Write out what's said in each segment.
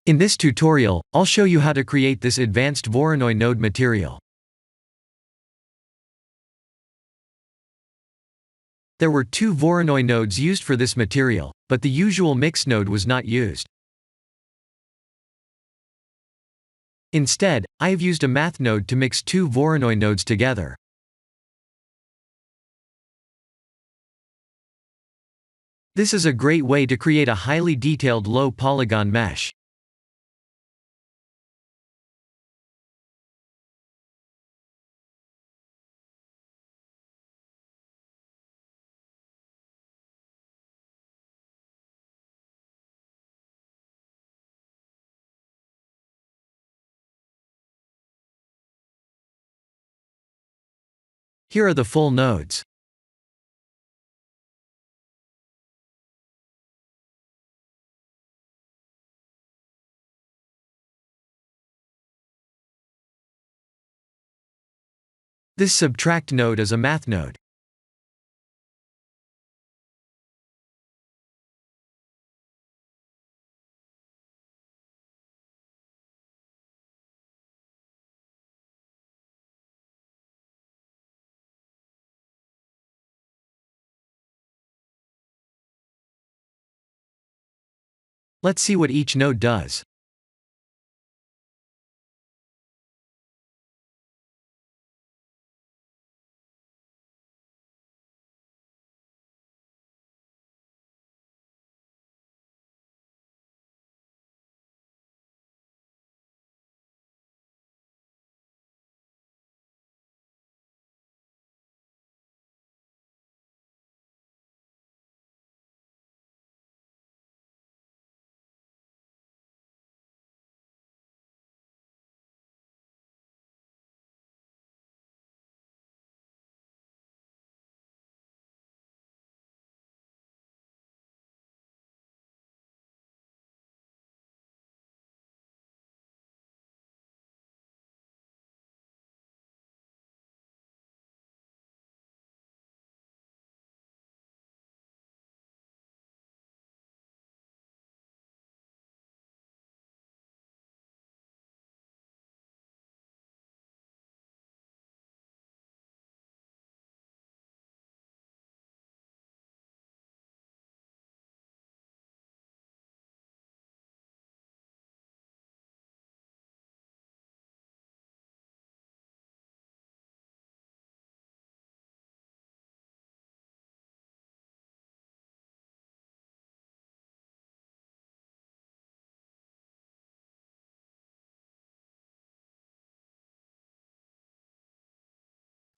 In this tutorial, I'll show you how to create this advanced Voronoi node material. There were two Voronoi nodes used for this material, but the usual mix node was not used. Instead, I have used a math node to mix two Voronoi nodes together. This is a great way to create a highly detailed low polygon mesh. Here are the full nodes. This subtract node is a math node. Let's see what each node does.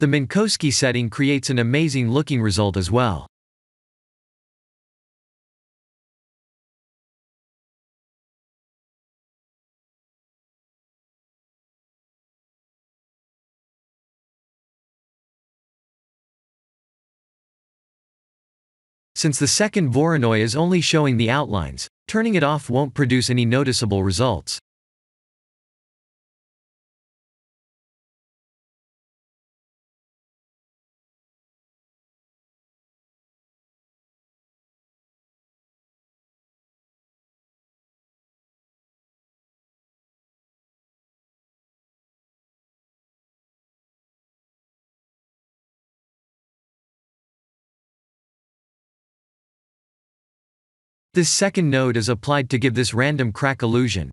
The Minkowski setting creates an amazing looking result as well. Since the second Voronoi is only showing the outlines, turning it off won't produce any noticeable results. This second node is applied to give this random crack illusion.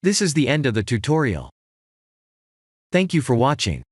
This is the end of the tutorial. Thank you for watching.